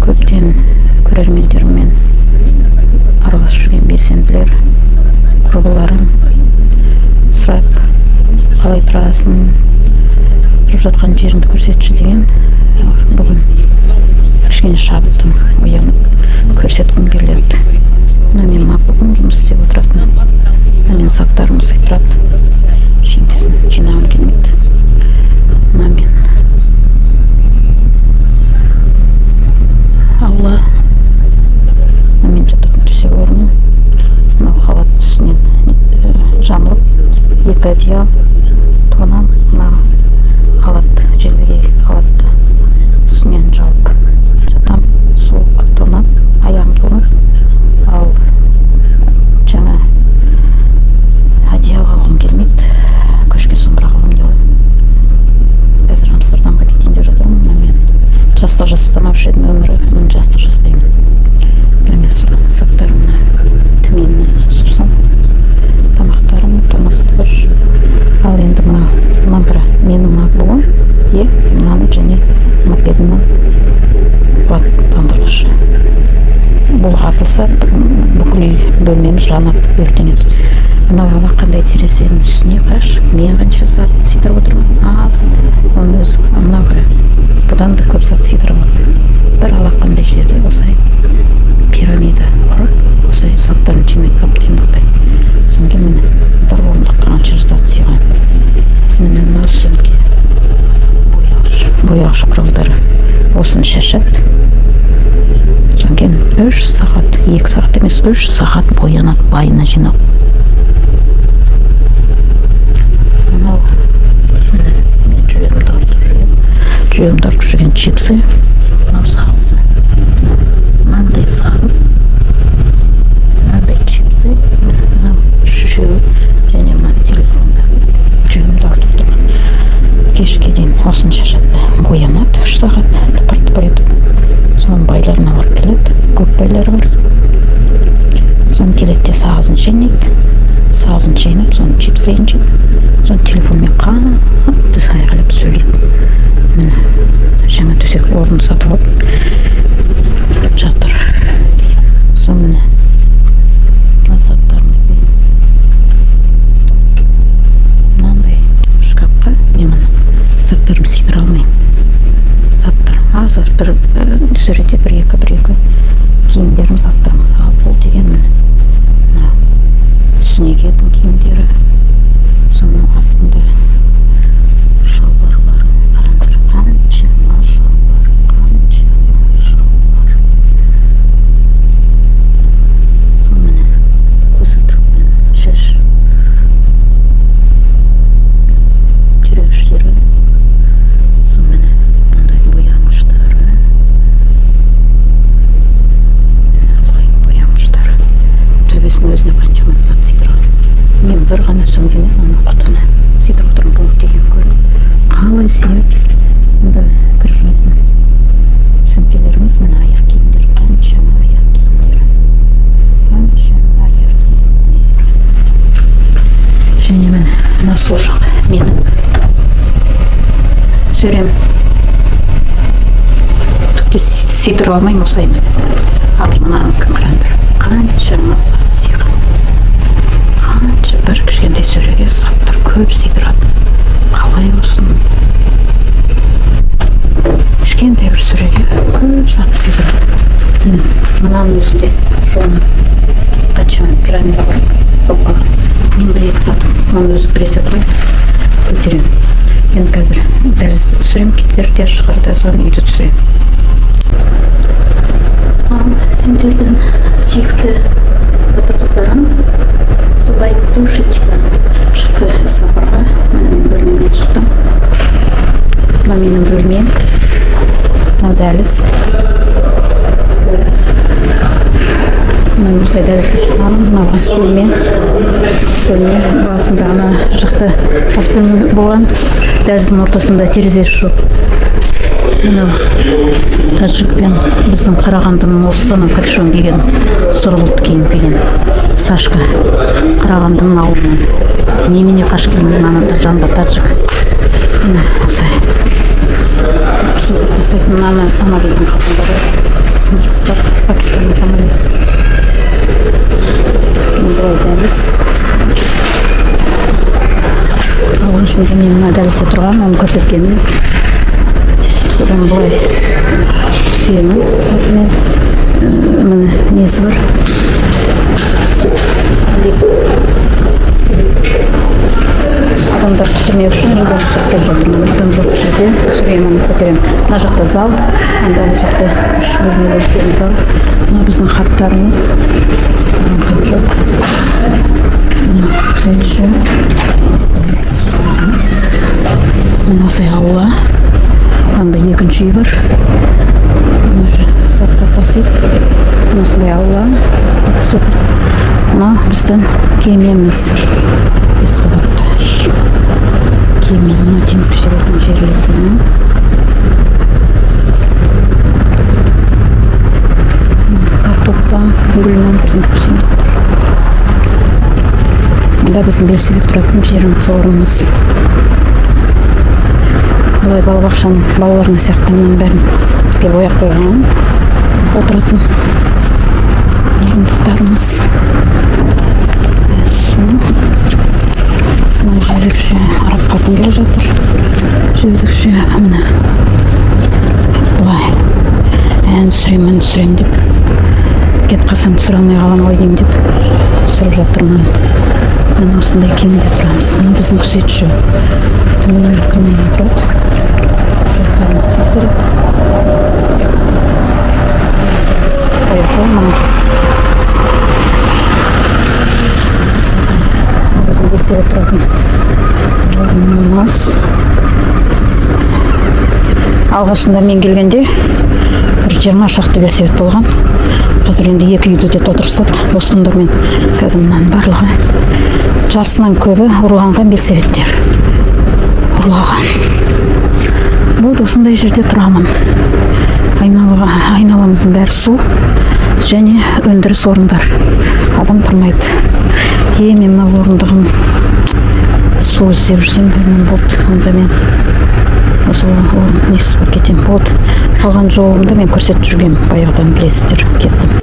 көптен көрермендеріммен араласып жүрген белсенділер, құрбыларым сұрап, қалай тұрасың, тұрып жатқан жеріңді көрсетші деген. Бүгін кішкене шабыттым, оянып көрсеткім келеді. Мен макбукым жұмыс істеп отыратын. Мен заттарымды сыйдырады. Шеңкесін жинағым келмейді. Мен Алла мен жататын төсек орным мынау халат үстінен жамылып, екі одеял тонам, мына халат желбегей халатты үстінен жауып жатам. Суық тонам, аяғым тоңып, ал жаңа одеял алғым келмейді. Көшке соңырақ алғым деп ойлаймын. Қазір Амстердамға кетейін деп жатырмын. Мен жастық жастамаушы едім өмірі, мен жастық жастаймын. Мен заттарымны тімені сусам, тамақтарым томасы бір. Ал енді мына бір менің макбугым, мынаны және мопедімнің қуаттандырғышы. Бұл атылса бүкіл үй бөлмеміз жанады, өртенеді. Мынау қандай терезенің үстіне қаш, мен қанша зат сыйдырып отырмын, аз. Оның өзі мынау бұдан да көп зат сыйдырып алады. Бір алақандай жерде осай пирамида құрып, осай заттарын жинап алып тиымдықтай. Соңғы міне бір орындық қанша зат сыйған. Міне мынау сөмке, бояғыш құралдары осыны шашады. Соңғы 3 сағат, 2 сағат емес, 3 сағат боянады, байына жинап. Мынау мен жүрегімді артып жүрген чипсы, мынау сағызы. Мынандай сағыз, мынандай чипсы, мынау үшеуі және мына телефонда жүрегімді артып тұрған. Кешке дейін осыны шашады, боямады 3 сағат, тыпыр-тыпыр етіп. Соның байларына барып келеді, көп байлары бар. Соны келеді де сағызын шайнайды. Сағызын шайнап, соны чипсейін жеп, соны телефонмен қатты айғайлап сөйлейді. Міне жаңа төсек орын сатып алып жатыр. Соны міне мына заттарымды мынандай шкафқа мен мына заттарым сыйдыра алмаймын. Аз бір сөреде бір-екі киімдерім заттарым. Ал бұл деген міне түсіне киетін киімдері. Соның астында шалбарлар. Қараңдар, қанша шалбар, қанша шалбар. Соны міне көзілдірікпен шаш жүрегіштері. Өзіне қаншама зат сыйдырады. Мен бір ғана сөмкемен ана құтыны сыйдырып отырмын, бұл деген көрінеді. Қалай сыяды? Мұнда кіріп жүретін сөмкелеріміз, міне аяқ киімдер, қаншама аяқ киімдер. Қаншама аяқ киімдер. Және міне мына сол жақ менің сөрем. Түкте сыйдырып алмаймын осайын. Ал мынаның қараңдар, қаншама зат сыйған. Қанша бір кішкентай сөреге заттар көп сыйдырады. Қалай болсын? Кішкентай бір сөреге көп зат сыйдырады. Мынаның өзінде жоны қаншама пирамида бар. Мен бір-екі затым, оның өзі біресе бұлай көтеремін. Мен қазір дәлізді түсірем, кетерде шығарда соны үйді түсірем. Ал сендердің сүйікті отырғыздарым солай душечка шықты сапарға. Мына мен бөлмемнен шықтым. Мына менің бөлмем. Мына дәліз. Мен осай дәлізге шығамын. Мына ас бөлме. Басында ана жақта ас бөлме болған. Дәліздің ортасында терезесі жоқ. Мына тәжікпен біздің Қарағандының Орыстаннан капюшон киген, сұрғылт киім киген Сашка Қарағандының ауылынан немене қашып келген анада жанында тәжік. Міне осай. Мына самолеттің қасында Пакистан самолет. Былай дәліз. Оның ішінде мен мына дәлізде тұрған, оны көрсеткенмін. Содан былай сүйенің сатымен міне несі бар. Адамдар түсірмеу үшін үйден түсіріп келе жатырмын. Адам жоқ жерде түсіремін, көтеремін. Мына жақта зал, анда жақта 3 бөлмелі үлкен зал. Мына біздің хаттарымыз. Хат жоқ. Күзетші. Мына осылай аула. Анда екінші үй бар. Заттар тасиды. Осылай аула. Супер. Мына біздің кемеміз. 5 қабатты. Кеме, мына темір пішіретін жерлердің. Картоппа, гүлмен бірден көрсетеді. Мұнда біздің велосипед тұратын жеріміз орнымыз. Бұлай балабақшаның балаларына сияқтанның бәрін бізге бояп қойған. Отыратын орындықтарымыз. Су. Жезікше араб қатын келе жатыр. Жезікше міне былай ән түсірем деп кет қалсам түсіре алмай қалам ғой деймін деп түсіріп жатырмын. Мен осындай кемеде тұрамыз. Мына біздің күзетші түнгі күннен тұрады. Құжаттарымыз тексереді. Аяқ жол мына велосипед тұратын орнымыз. Алғашында мен келгенде бір 20 шақты велосипед болған. Қазір енді 2 үйді де отырғызады босқындармен. Қазір мынаның барлығы жарысынан көбі ұрланған велосипедтер. Ұрлаған. Болды, осындай жерде тұрамын. Айналамыздың бәрі су және өндіріс орындар. Адам тұрмайды. Мен мына орындығым су іздеп жүрсем бірмен болды. Онда мен осы орын несі болып кетем. Болды. Қалған жолымды мен көрсетіп жүргем. Баяғыдан білесіздер. Кеттім.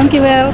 Dankjewel.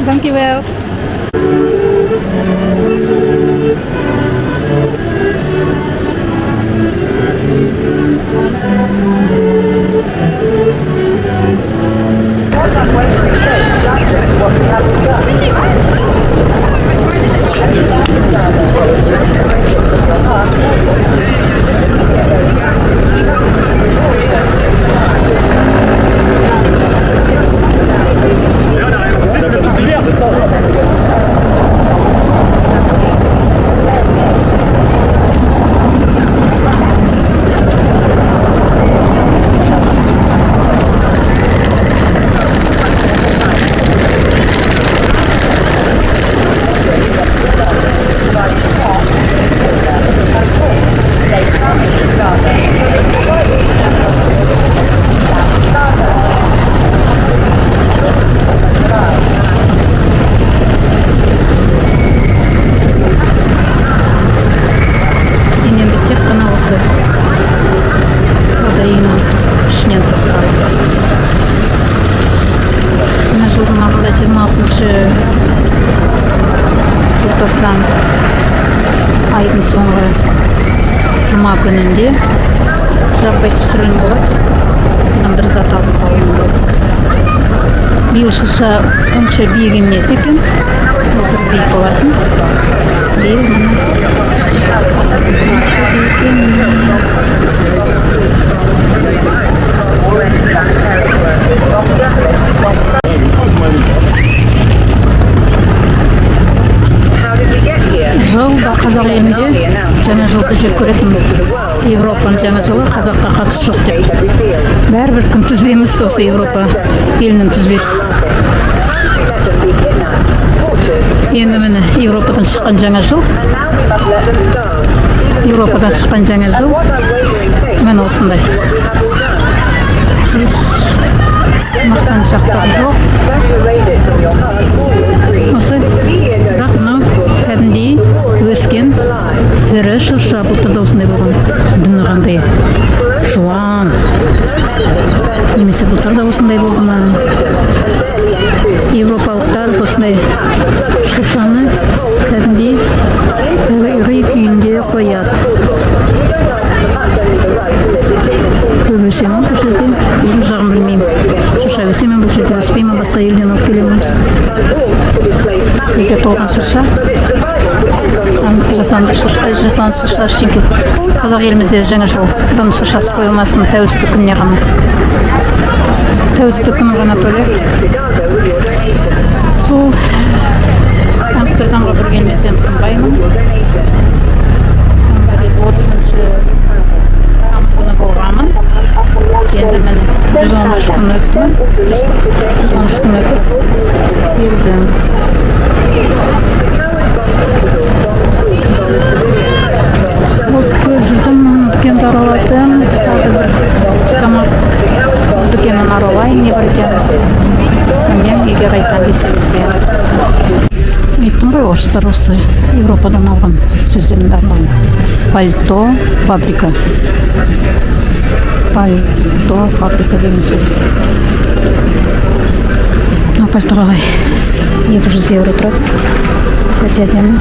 Dankjewel. Желтоқсан айдың соңғы жұма күнінде жаппай түсірілім болады. Мен бір зат алып қалуым керек. Биыл шырша онша биік емес екен. Былтыр биік болатын. Биыл мына биік емес. Жылда қазақ елінде жаңа жылды жек көретін Европаның жаңа жылы қазаққа қатысы жоқ деп. Бәрібір күн түзбеміз осы Европа елінің түзбесі. Енді міне Европадан шыққан жаңа жыл. Европадан шыққан жаңа жыл. Мен осындай. Мақтан шақтағы жоқ. Осы бірақ мынау кәдімгідей өскен тірі шырша. Былтырда осындай болған. Діні қандай жуан. Немесе былтырда осындай болды ма? Европалықтар осындай шыршаны кәдімгідей табиғи күйінде қояды. Көп өсемін бұл жерде, бұл жағын білмеймін. Шырша өсемін бұл жерде, өспеймін, басқа елден алып келемін. Бізде толған шырша. Жасанды шырша ештеңке. Қазақ елімізде жаңа жылдан шыршасы қойылмасын, тәуелсіздік күніне ғана. Тәуелсіздік күні ғана төле. Сол Амстердамға бір келмесем тынбаймын. 30-шы тамыз күні болғанмын. Енді міне 113 күн өтті. 113 күн өтіп келдім. орыстар осы Европадан алған сөздерін барлығын. Пальто фабрика. Пальто фабрика деген сөз. Мына пальто қалай? 200 евро тұрады. Өте әдемі.